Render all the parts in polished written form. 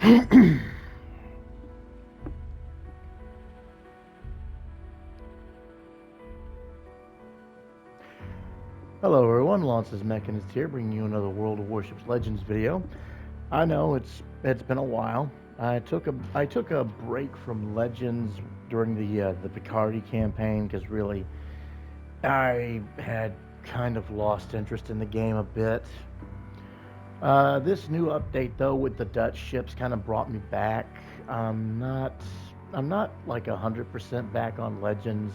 Hello everyone, Lance's Mechanist here, bringing you another World of Warships Legends video. I know it's been a while. I took a break from Legends during the Picardy campaign because really I had kind of lost interest in the game a bit. This new update though with the Dutch ships kind of brought me back. I'm not I'm not like 100% back on Legends.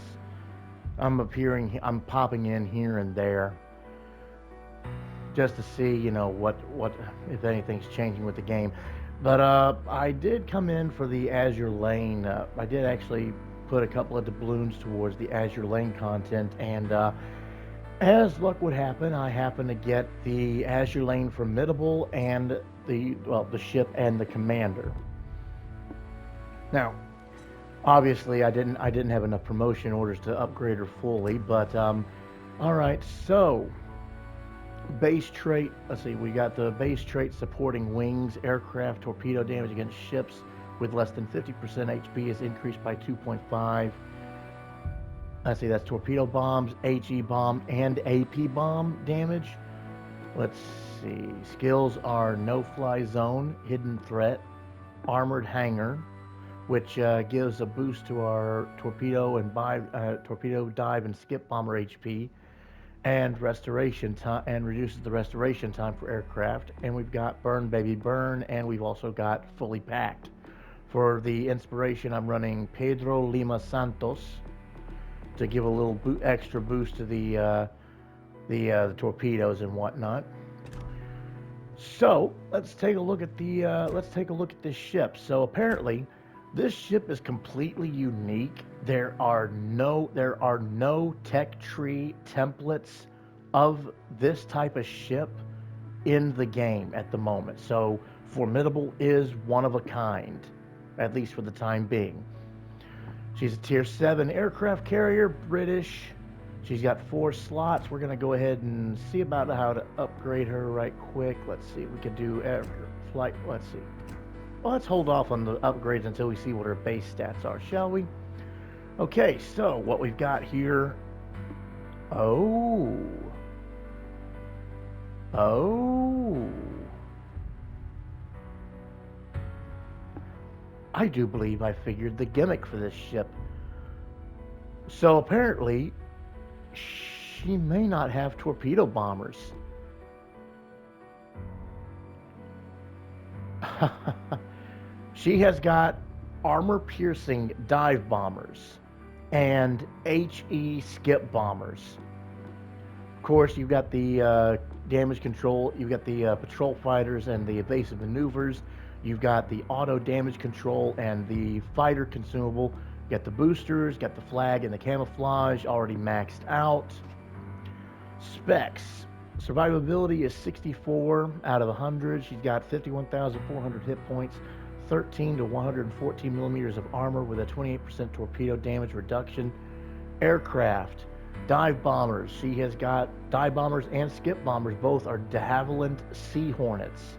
I'm popping in here and there just to see, what if anything's changing with the game. But I did come in for the Azure Lane. I did actually put a couple of doubloons towards the Azure Lane content, and as luck would happen, I happened to get the Azure Lane Formidable and the ship and the commander. Now, obviously, I didn't have enough promotion orders to upgrade her fully, but all right, so base trait. Let's see. We got the base trait supporting wings, aircraft, torpedo damage against ships with less than 50% HP is increased by 2.5. Let's see. That's torpedo bombs, HE bomb, and AP bomb damage. Let's see. Skills are no fly zone, hidden threat, armored hangar, which gives a boost to our torpedo dive and skip bomber HP, and restoration time, and reduces the restoration time for aircraft. And we've got burn baby burn, and we've also got fully packed. For the inspiration, I'm running Pedro Lima Santos to give a little extra boost to the torpedoes and whatnot. So let's take a look at this ship. So apparently, this ship is completely unique. There are no tech tree templates of this type of ship in the game at the moment. So Formidable is one of a kind, at least for the time being. She's a tier 7 aircraft carrier, British. She's got 4 slots. We're going to go ahead and see about how to upgrade her right quick. Let's see. We could do flight. Let's see. Well, let's hold off on the upgrades until we see what her base stats are, shall we? Okay, so what we've got here. Oh. I do believe I figured the gimmick for this ship. So apparently, she may not have torpedo bombers. She has got armor-piercing dive bombers and HE skip bombers. Of course, you've got the damage control, you've got the patrol fighters and the evasive maneuvers, you've got the auto damage control and the fighter consumable, you got the boosters, got the flag and the camouflage already maxed out. Specs. Survivability is 64 out of 100. She's got 51,400 hit points, 13 to 114 millimeters of armor with a 28% torpedo damage reduction. Aircraft. Dive bombers. She has got dive bombers and skip bombers. Both are de Havilland Sea Hornets.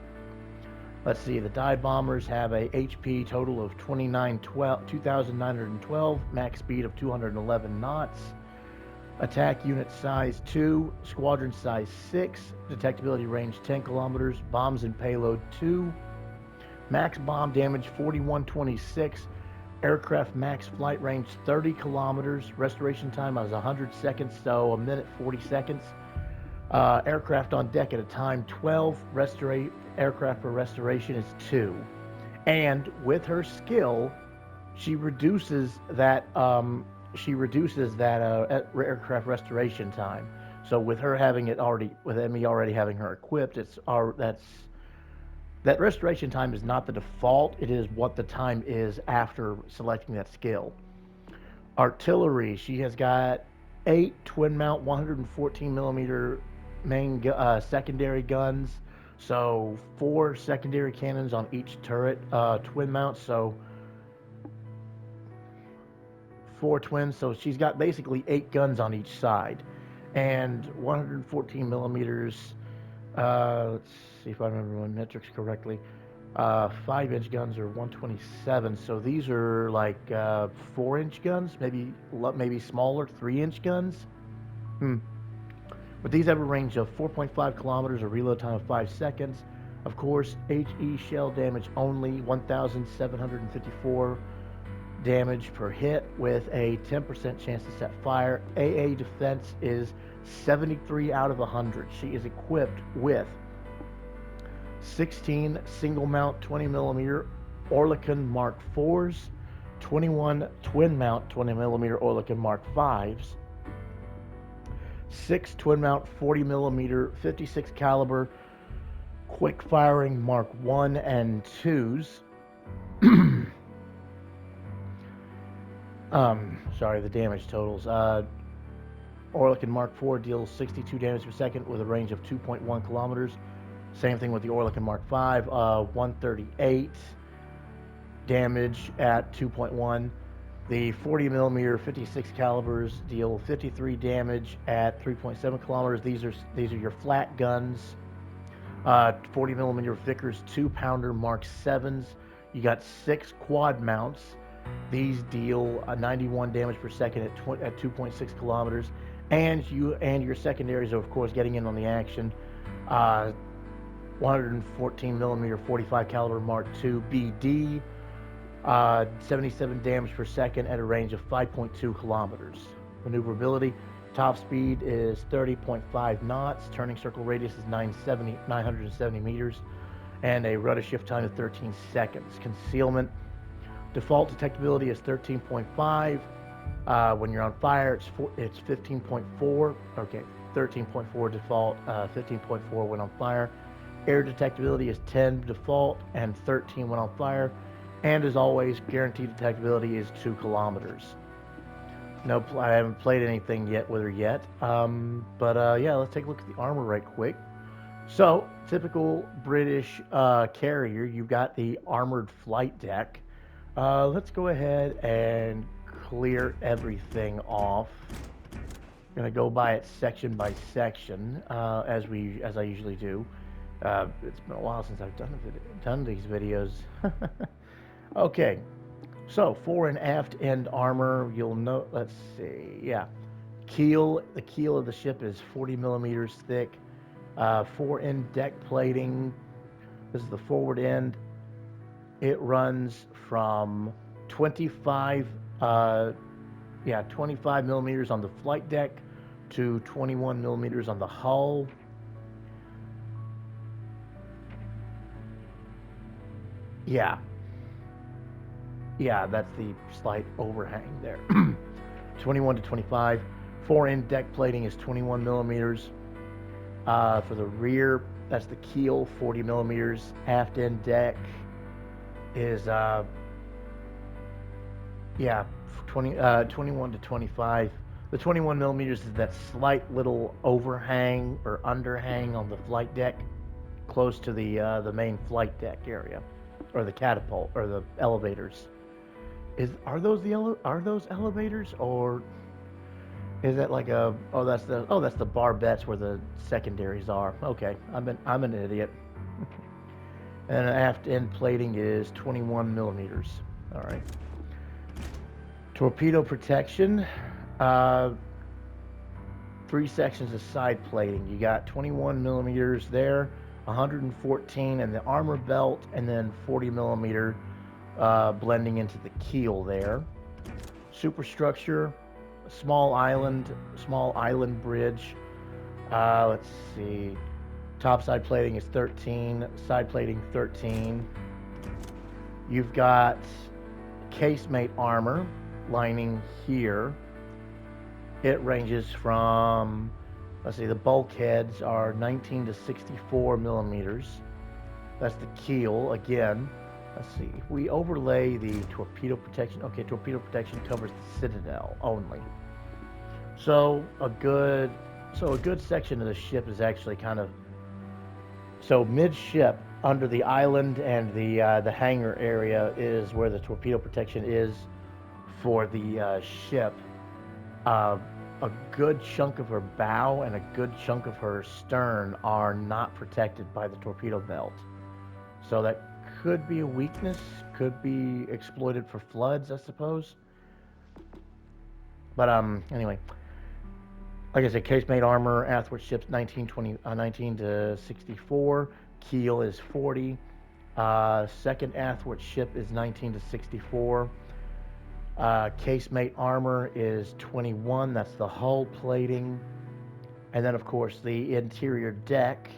Let's see. The dive bombers have a HP total of 2,912, max speed of 211 knots. Attack unit size 2, squadron size 6, detectability range 10 kilometers, bombs and payload 2, max bomb damage 4126, aircraft max flight range 30 kilometers, restoration time is 100 seconds, so a minute 40 seconds. Aircraft on deck at a time 12, aircraft for restoration is 2. And with her skill, she reduces that aircraft restoration time. So with her having it already, with me already having her equipped, that restoration time is not the default. It is what the time is after selecting that skill. Artillery. She has got 8 twin mount 114 millimeter main secondary guns. So 4 secondary cannons on each turret, twin mount. So 4 twins, so she's got basically 8 guns on each side, and 114 millimeters. Let's see if I remember my metrics correctly. 5-inch guns are 127, so these are like 4-inch guns, maybe smaller 3-inch guns. Hmm. But these have a range of 4.5 kilometers, a reload time of 5 seconds. Of course, HE shell damage only, 1,754 damage per hit with a 10% chance to set fire. AA defense is 73 out of 100. She is equipped with 16 single mount 20 millimeter Oerlikon Mark IVs, 21 twin mount 20 millimeter Oerlikon Mark Vs, 6 twin mount 40 millimeter 56 caliber quick firing Mark 1 and 2s. Sorry, the damage totals. Oerlikon Mark IV deals 62 damage per second with a range of 2.1 kilometers. Same thing with the Oerlikon Mark V, 138 damage at 2.1. The 40 millimeter 56 calibers deal 53 damage at 3.7 kilometers. These are your flat guns. 40 millimeter Vickers 2-pounder Mark 7s. You got 6 quad mounts. These deal 91 damage per second at 2.6 kilometers. And your secondaries are, of course, getting in on the action. 114 millimeter 45 caliber Mark II BD, 77 damage per second at a range of 5.2 kilometers. Maneuverability, top speed is 30.5 knots, turning circle radius is 970 meters, and a rudder shift time of 13 seconds. Concealment, default detectability is 13.5. When you're on fire, it's 15.4. Okay, 13.4 default, 15.4 when on fire. Air detectability is 10 default and 13 when on fire. And as always, guaranteed detectability is 2 kilometers. No, I haven't played anything yet with her yet. Yeah, let's take a look at the armor right quick. So, typical British carrier, you've got the armored flight deck. Let's go ahead and clear everything off. I'm gonna go by it section by section, as I usually do. It's been a while since I've done these videos. Okay, so fore and aft end armor. You'll note. Let's see. Yeah, the keel of the ship is 40 millimeters thick. Fore end deck plating. This is the forward end. It runs from 25 millimeters on the flight deck to 21 millimeters on the hull. Yeah, that's the slight overhang there. 21 to 25. Fore end deck plating is 21 millimeters. For the rear, that's the keel, 40 millimeters. Aft end deck is 21 to 25. The 21 millimeters is that slight little overhang or underhang on the flight deck, close to the main flight deck area, or the catapult or the elevators. Are those elevators, or is that like that's the barbettes where the secondaries are? Okay, I'm an idiot. And aft end plating is 21 millimeters. All right. Torpedo protection. 3 sections of side plating. You got 21 millimeters there, 114 in the armor belt, and then 40 millimeter blending into the keel there. Superstructure, small island bridge. Let's see. Top side plating is 13, side plating 13. You've got casemate armor lining here. It ranges from, let's see, the bulkheads are 19 to 64 millimeters. That's the keel again. Let's see, if we overlay the torpedo protection, okay, torpedo protection covers the citadel only. So a good section of the ship is actually so midship under the island and the hangar area is where the torpedo protection is for the ship. A good chunk of her bow and a good chunk of her stern are not protected by the torpedo belt. So that could be a weakness, could be exploited for floods, I suppose. But anyway, like I said, casemate armor, Athwart ships 19 to 64. Keel is 40. Second Athwart ship is 19 to 64. Casemate armor is 21. That's the hull plating. And then, of course, the interior deck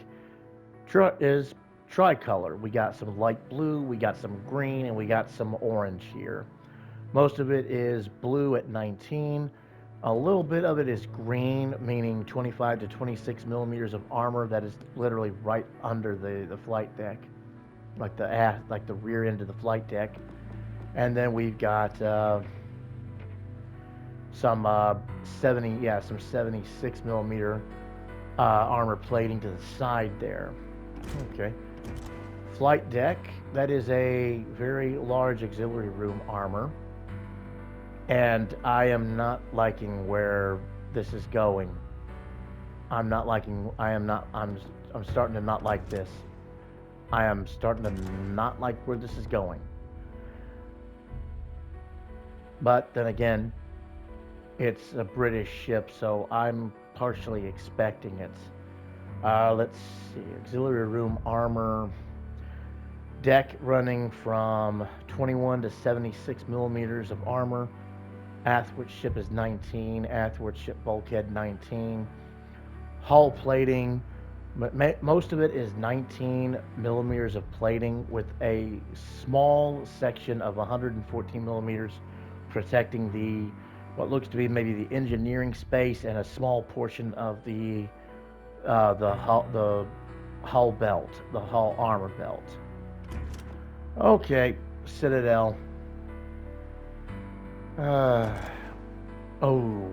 is tricolor. We got some light blue, we got some green, and we got some orange here. Most of it is blue at 19. A little bit of it is green, meaning 25 to 26 millimeters of armor that is literally right under the flight deck, like the rear end of the flight deck. And then we've got some 76 millimeter armor plating to the side there. Okay. Flight deck, that is a very large auxiliary room armor. And I am not liking where this is going. I'm starting to not like this. I am starting to not like where this is going. But then again, it's a British ship, so I'm partially expecting it. Let's see, auxiliary room armor. Deck running from 21 to 76 millimeters of armor. Athwart ship is 19. Athwart ship bulkhead 19. Hull plating, most of it is 19 millimeters of plating with a small section of 114 millimeters protecting what looks to be maybe the engineering space and a small portion of the hull belt, the hull armor belt. Okay, Citadel. Oh,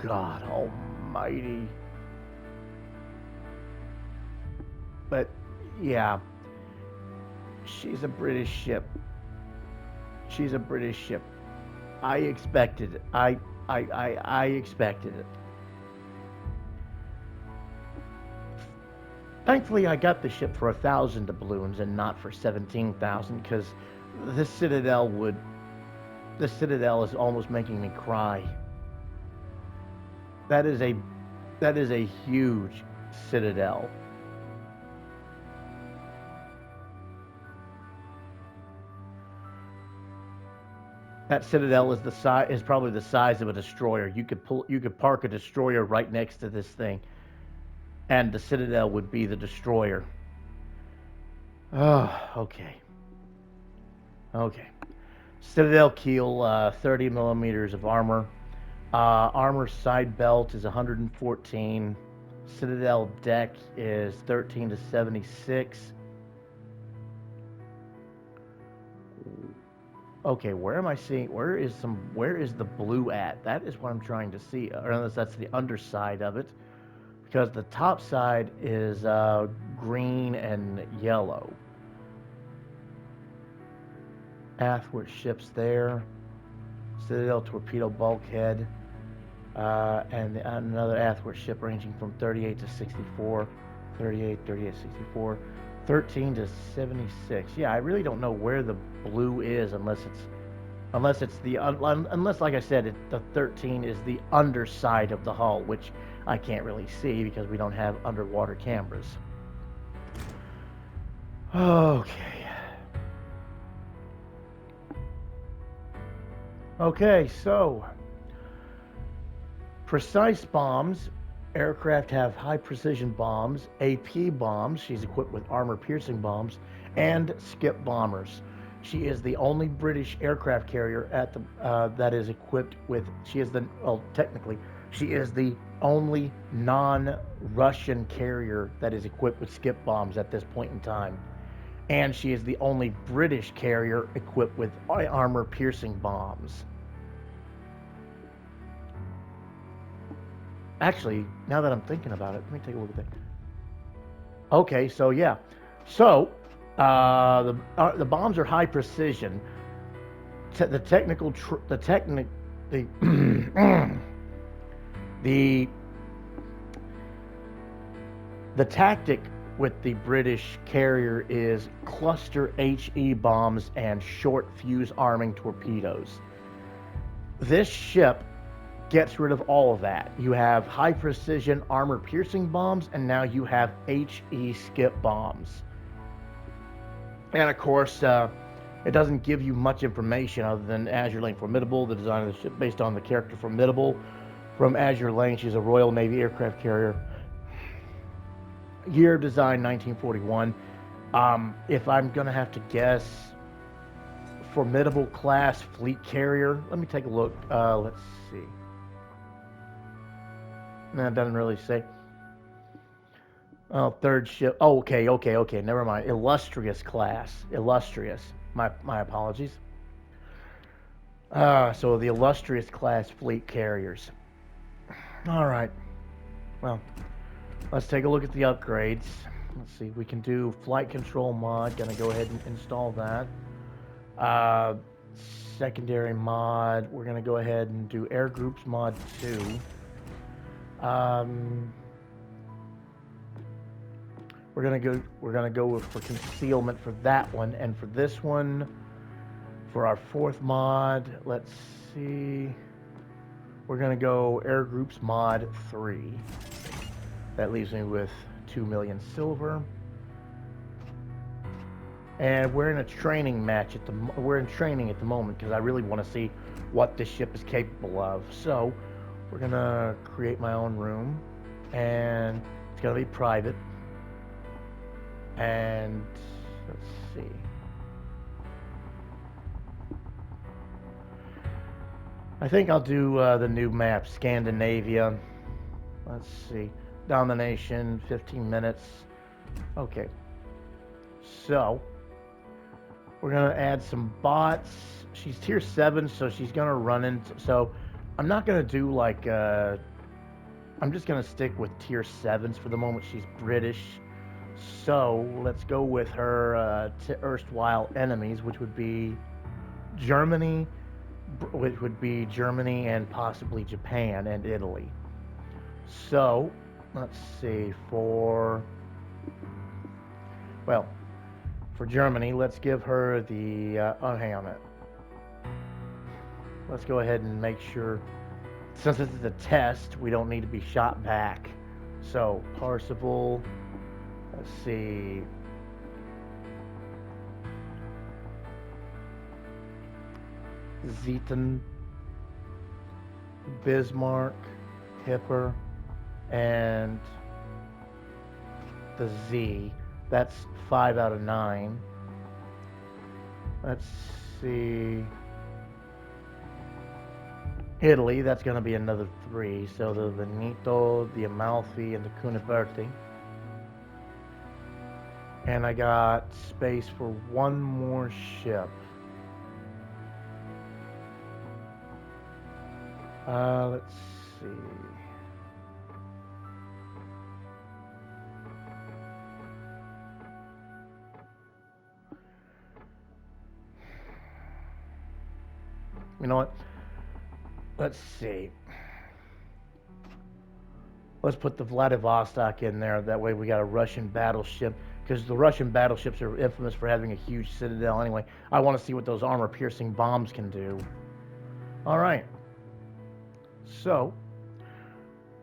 God almighty. But, yeah. She's a British ship. She's a British ship. I expected it. I expected it. Thankfully, I got the ship for 1,000 doubloons and not for 17,000, because this Citadel is almost making me cry. That is a huge Citadel. That Citadel is probably the size of a destroyer. You could park a destroyer right next to this thing, and the Citadel would be the destroyer. Oh, okay. Okay. Citadel keel, 30 millimeters of armor. Armor side belt is 114. Citadel deck is 13 to 76. Okay, where am I seeing? Where is the blue at? That is what I'm trying to see. Or unless that's the underside of it, because the top side is green and yellow. Athwart ships there. Citadel torpedo bulkhead. And another Athwart ship ranging from 38 to 64. 38, 64. 13 to 76. Yeah, I really don't know where the blue is unless like I said, the 13 is the underside of the hull, which I can't really see because we don't have underwater cameras. Okay. Okay, so precise bombs. Aircraft have high precision bombs, AP bombs. She's equipped with armor piercing bombs, and skip bombers. She is the only British aircraft carrier that is equipped with. She is the only non-Russian carrier that is equipped with skip bombs at this point in time, and she is the only British carrier equipped with armor piercing bombs. Actually, now that I'm thinking about it, let me take a look at that. Okay, so yeah, so the bombs are high precision. The tactic with the British carrier is cluster HE bombs and short fuse arming torpedoes. This ship gets rid of all of that. You have high precision armor piercing bombs, and now you have HE skip bombs. And of course, it doesn't give you much information other than Azure Lane Formidable, the design of the ship based on the character Formidable. From Azure Lane, she's a Royal Navy aircraft carrier. Year of design 1941. If I'm gonna have to guess, Formidable class fleet carrier. Let me take a look. Let's see. No, it doesn't really say. Oh, third ship. Oh, okay. Never mind. Illustrious class. Illustrious. My apologies. So the illustrious class fleet carriers. All right. Well, let's take a look at the upgrades. Let's see. We can do flight control mod. Gonna go ahead and install that. Secondary mod. We're gonna go ahead and do air groups mod 2. We're gonna go for concealment for that one, and for this one, for our fourth mod, let's see. We're gonna go air groups mod 3. That leaves me with 2 million silver. And we're in a training match we're in training at the moment because I really want to see what this ship is capable of. So we're gonna create my own room, and it's gonna be private. And let's see. I think I'll do the new map, Scandinavia. Let's see. Domination, 15 minutes. Okay. So, we're going to add some bots. She's tier 7, so she's going to run into... So, I'm not going to do like... I'm just going to stick with tier 7s for the moment. She's British. So, let's go with her erstwhile enemies, which would be Germany, and possibly Japan and Italy. So, let's see, for Germany, let's give her the, hang on a minute. Let's go ahead and make sure, since this is a test, we don't need to be shot back. So, Parsifal, let's see. Zeton, Bismarck, Hipper, and the Z. That's 5 out of 9. Let's see. Italy, that's going to be another 3. So the Veneto, the Amalfi, and the Cuniverti. And I got space for one more ship. Let's see. You know what? Let's see. Let's put the Vladivostok in there. That way we got a Russian battleship. Because the Russian battleships are infamous for having a huge citadel anyway. I want to see what those armor-piercing bombs can do. Alright. So,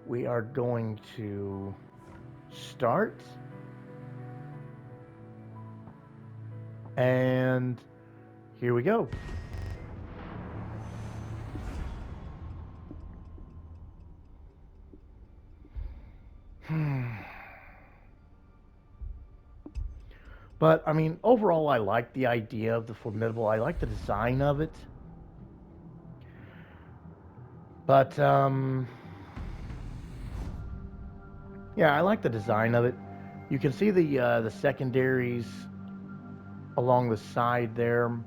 we are going to start. And here we go. But, I mean, overall, I like the idea of the Formidable. I like the design of it. But, yeah, I like the design of it. You can see the secondaries along the side there,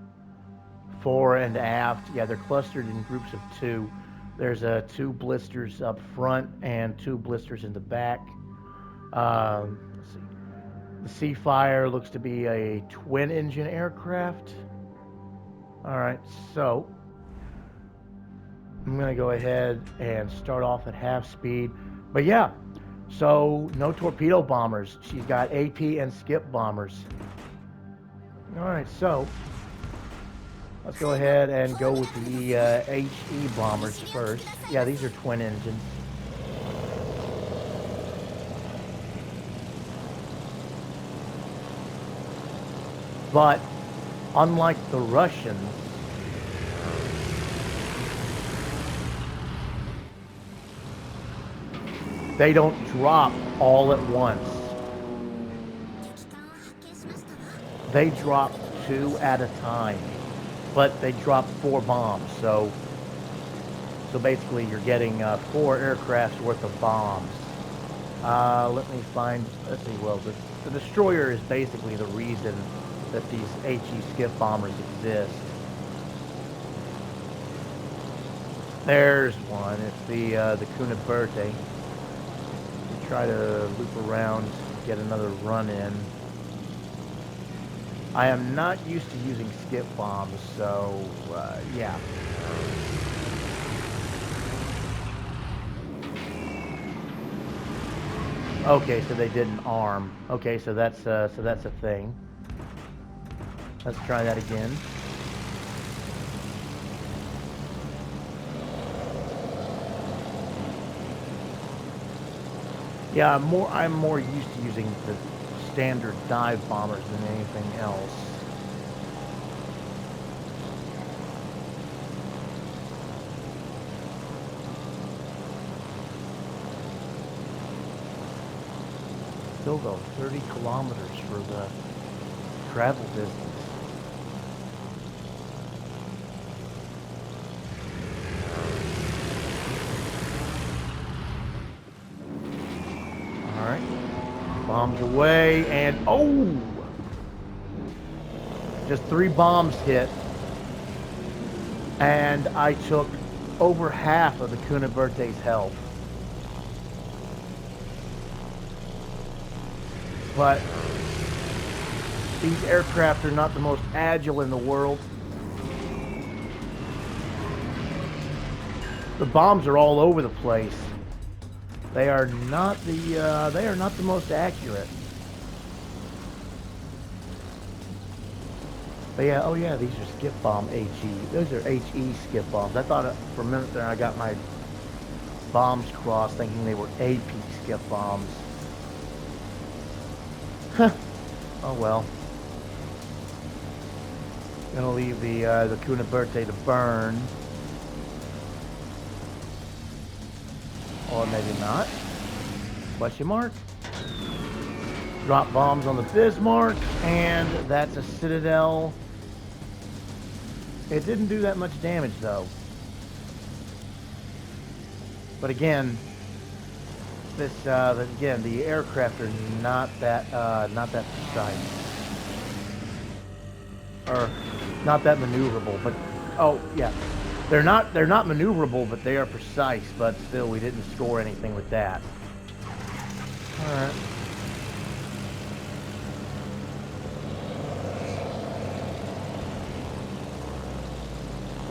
fore and aft. Yeah, they're clustered in groups of 2. There's 2 blisters up front and 2 blisters in the back. Let's see. The Seafire looks to be a twin-engine aircraft. Alright, so I'm going to go ahead and start off at half speed. But yeah, So, no torpedo bombers. She's got AP and skip bombers. Alright, so let's go ahead and go with the HE bombers first. Yeah, these are twin engines. But unlike the Russians, they don't drop all at once. They drop 2 at a time, but they drop 4 bombs. So basically, you're getting 4 aircrafts worth of bombs. Let me find. Let's see. Well, the destroyer is basically the reason that these HE skip bombers exist. There's one. It's the Kuniberte. Try to loop around, get another run in. I am not used to using skip bombs, so yeah. Okay, so they didn't arm. Okay, so that's a thing. Let's try that again. Yeah, I'm more used to using the standard dive bombers than anything else. Still though, 30 kilometers for the travel distance. Bombs away, and oh! Just 3 bombs hit, and I took over half of the Kuniberte's health. But these aircraft are not the most agile in the world. The bombs are all over the place. They are not the most accurate. But yeah, oh yeah, these are skip bomb HE. Those are HE skip bombs. I thought for a minute there I got my bombs crossed, thinking they were AP skip bombs. Huh. Oh well. Gonna leave the Kuniberte to burn. Or maybe not. Question mark. Drop bombs on the Bismarck, and that's a Citadel. It didn't do that much damage though. But again, the aircraft are not that precise, or not that maneuverable. But oh yeah. They're not maneuverable, but they are precise. But still, we didn't score anything with that. All right.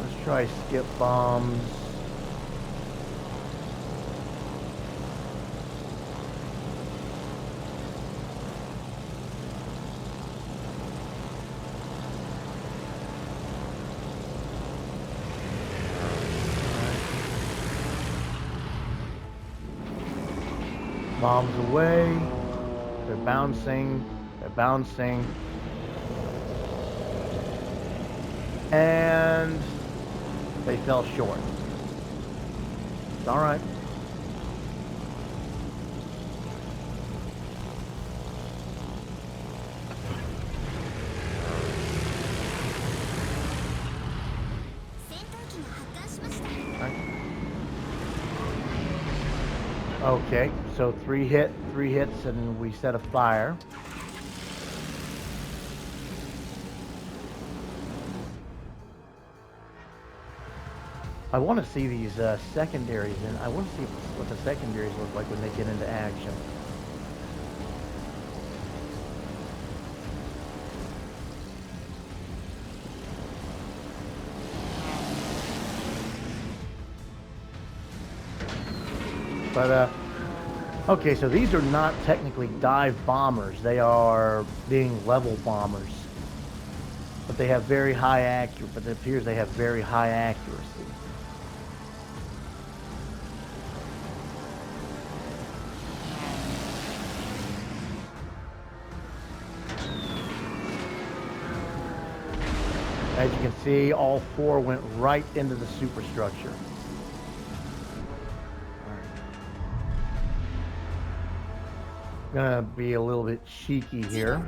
Let's try skip bombs. Bombs away. They're bouncing. They're bouncing. And they fell short. It's all right. Okay, so 3 hits, and we set a fire. I want to see these secondaries, and I want to see what the secondaries look like when they get into action. But Okay, so these are not technically dive bombers. They are being level bombers. But they have very high accuracy. But it appears they have very high accuracy. As you can see, all four went right into the superstructure. Gonna be a little bit cheeky here.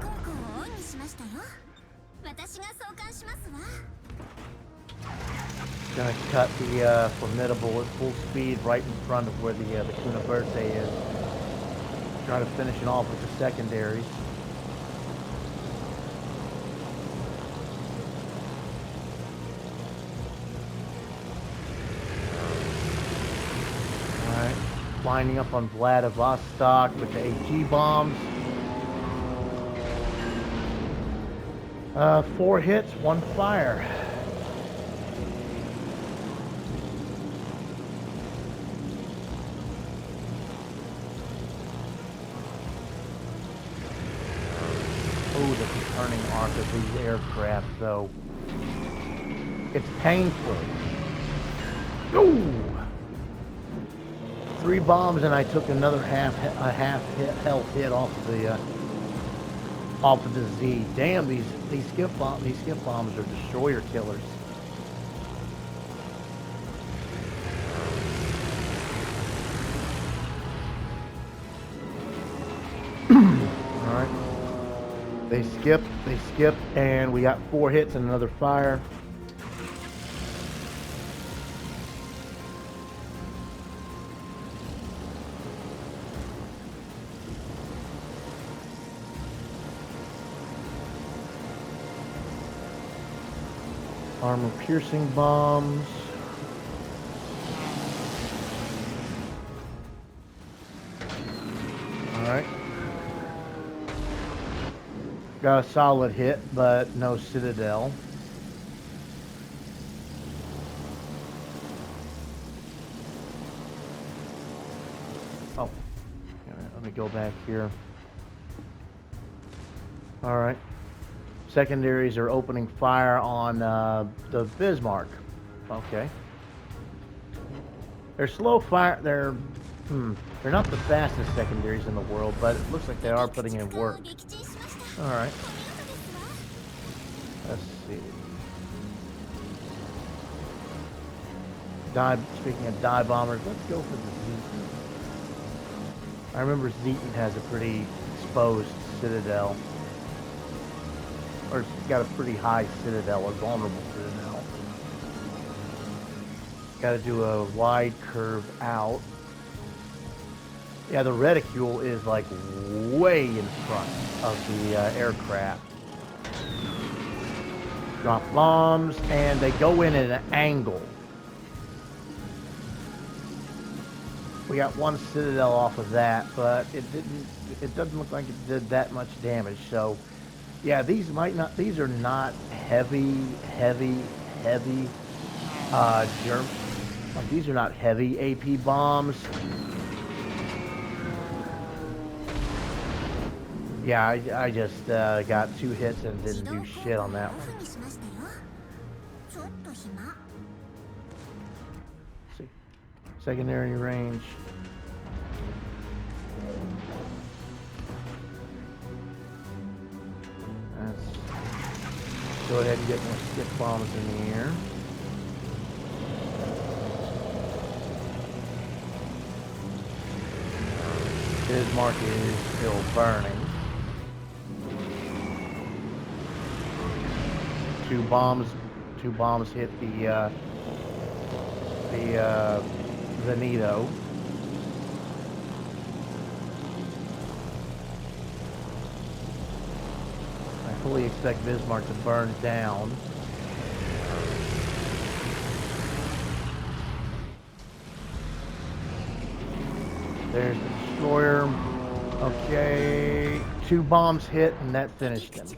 Gonna cut the Formidable at full speed right in front of where the Kuna birthday is. Try to finish it off with the secondaries. Alright, lining up on Vladivostok with the AG bombs. 4 hits, 1 fire. Oh, the returning arc of these aircraft, though. It's painful. Ooh! 3 bombs, and I took another half health hit off of the Z. Damn, these skip bombs are destroyer killers. All right. They skip, and we got 4 hits and another fire. Armor piercing bombs. All right. Got a solid hit, but no Citadel. Oh, let me go back here. All right. Secondaries are opening fire on the Bismarck. Okay. They're slow fire. They're not the fastest secondaries in the world, but it looks like they are putting in work. All right. Let's see. Speaking of dive bombers, let's go for the Zeton. I remember Zeton has a pretty exposed Citadel. Or it's got a pretty high Citadel, a vulnerable Citadel. Got to do a wide curve out. Yeah, the reticule is like way in front of the aircraft. Drop bombs, and they go in at an angle. We got 1 Citadel off of that, but it doesn't look like it did that much damage. So, yeah, these are not heavy these are not heavy AP bombs. Yeah, I just got 2 hits and didn't do shit on that one. See, secondary range. Let's go ahead and get more skip bombs in the air. Bismarck is still burning. 2 bombs hit the Veneto. I fully expect Bismarck to burn down. There's the destroyer. Okay, 2 bombs hit, and that finished him.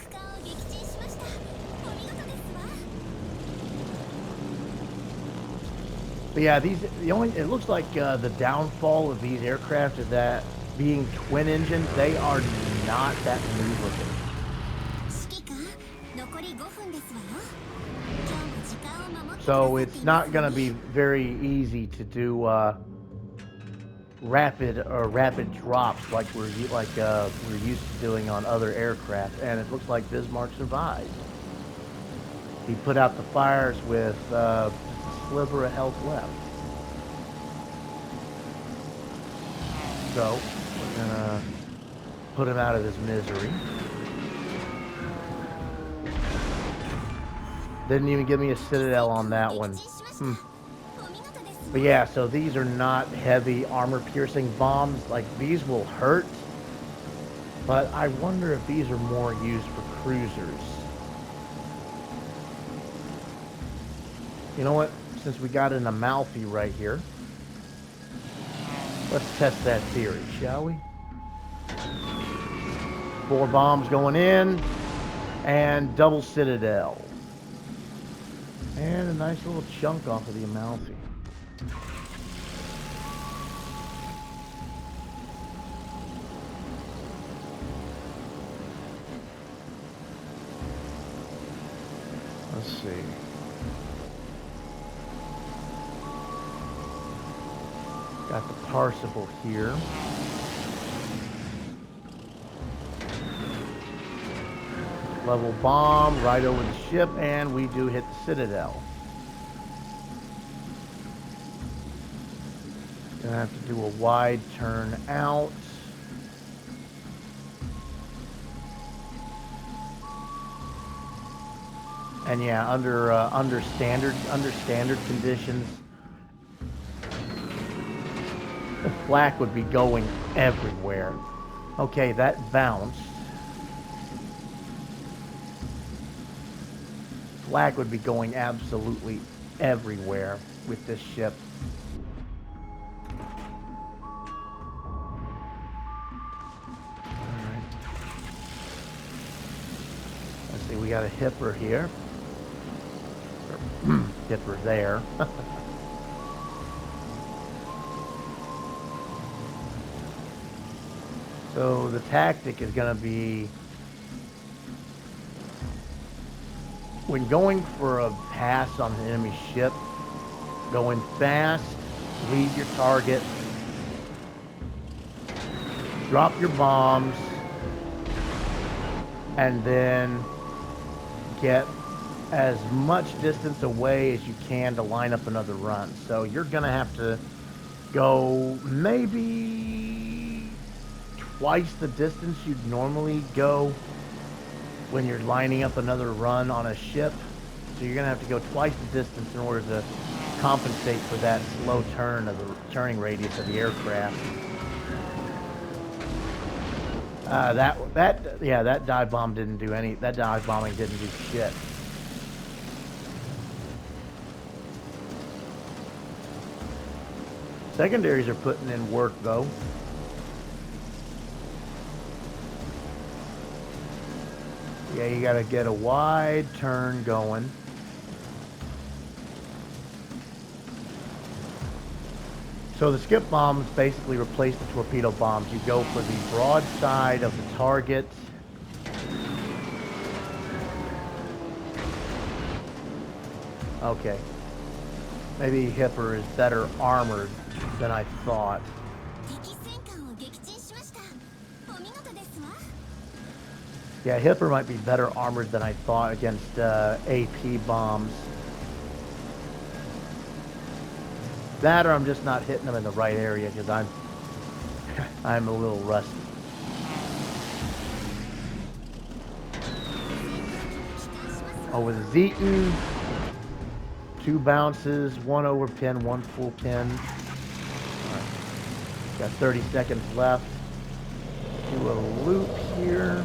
But yeah, it looks like the downfall of these aircraft is that being twin engines, they are not that smooth looking. So it's not going to be very easy to do rapid drops like we're used to doing on other aircraft. And it looks like Bismarck survived. He put out the fires with just a sliver of health left. So we're gonna put him out of his misery. Didn't even give me a citadel on that one. But yeah, so these are not heavy armor-piercing bombs. Like, these will hurt, but I wonder if these are more used for cruisers. You know what? Since we got an Amalfi right here, let's test that theory, shall we? 4 bombs going in, and double citadel. And a nice little chunk off of the Amalfi. Let's see. Got the Parsible here. Level bomb right over the ship, and we do hit the citadel. Gonna have to do a wide turn out. And yeah, under standard conditions, the flak would be going everywhere. Okay, that bounced. Flak would be going absolutely everywhere with this ship. Alright. Let's see, we got a hipper here. Hipper there. So the tactic is going to be, when going for a pass on an enemy ship, go in fast, leave your target, drop your bombs, and then get as much distance away as you can to line up another run. So you're going to have to go maybe twice the distance you'd normally go when you're lining up another run on a ship. So you're going to have to go twice the distance in order to compensate for that slow turn of the turning radius of the aircraft. That dive bombing didn't do shit. Secondaries are putting in work though. Yeah, you gotta get a wide turn going. So the skip bombs basically replace the torpedo bombs. You go for the broad side of the target. Okay. Maybe Hipper is better armored than I thought. Yeah, Hipper might be better armored than I thought against AP bombs. That or I'm just not hitting them in the right area because I'm a little rusty. Over the Zeton, 2 bounces, 1 over pin, 1 full pin. All right. Got 30 seconds left. Do a loop here.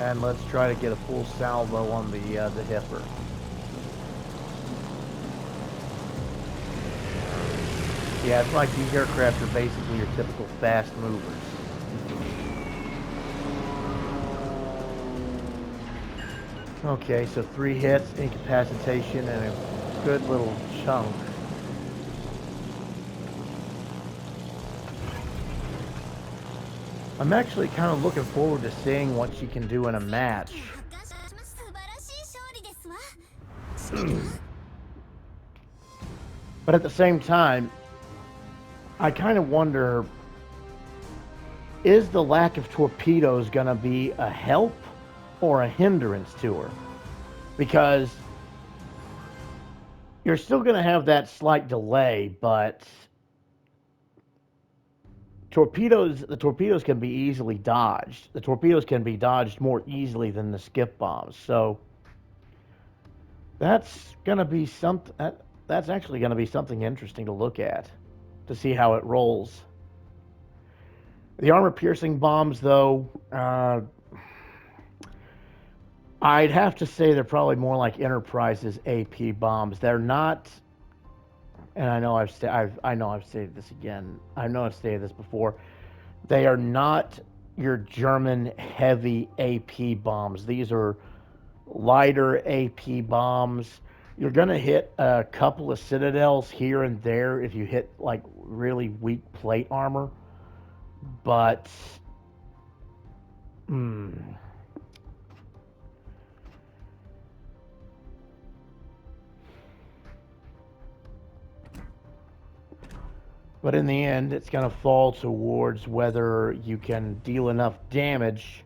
And let's try to get a full salvo on the Hipper. Yeah, it's like these aircraft are basically your typical fast movers. Okay, so 3 hits, incapacitation, and a good little chunk. I'm actually kind of looking forward to seeing what she can do in a match. But at the same time, I kind of wonder, is the lack of torpedoes going to be a help or a hindrance to her? Because you're still going to have that slight delay, but the torpedoes can be easily dodged. The torpedoes can be dodged more easily than the skip bombs. So that's going to be something, that's actually going to be something interesting to look at, to see how it rolls. The armor-piercing bombs, though, I'd have to say they're probably more like Enterprise's AP bombs. They're not, and I know I've stated this again. I know I've stated this before. They are not your German heavy AP bombs. These are lighter AP bombs. You're gonna hit a couple of citadels here and there if you hit like really weak plate armor, but but in the end, it's going to fall towards whether you can deal enough damage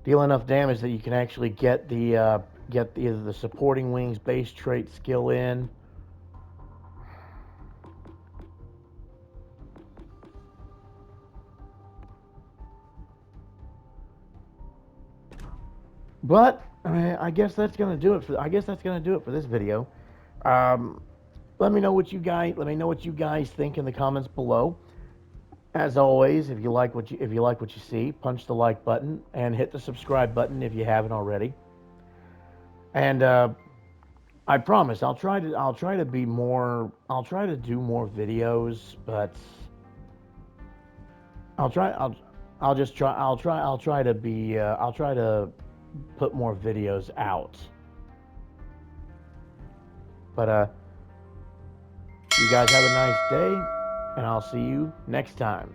that you can actually get either the supporting wings base trait skill in. But I guess that's gonna do it for this video. Let me know what you guys think in the comments below. As always, if you like what you see, punch the like button and hit the subscribe button if you haven't already. And I promise I'll try to do more videos, but I'll try to put more videos out. But you guys have a nice day, and I'll see you next time.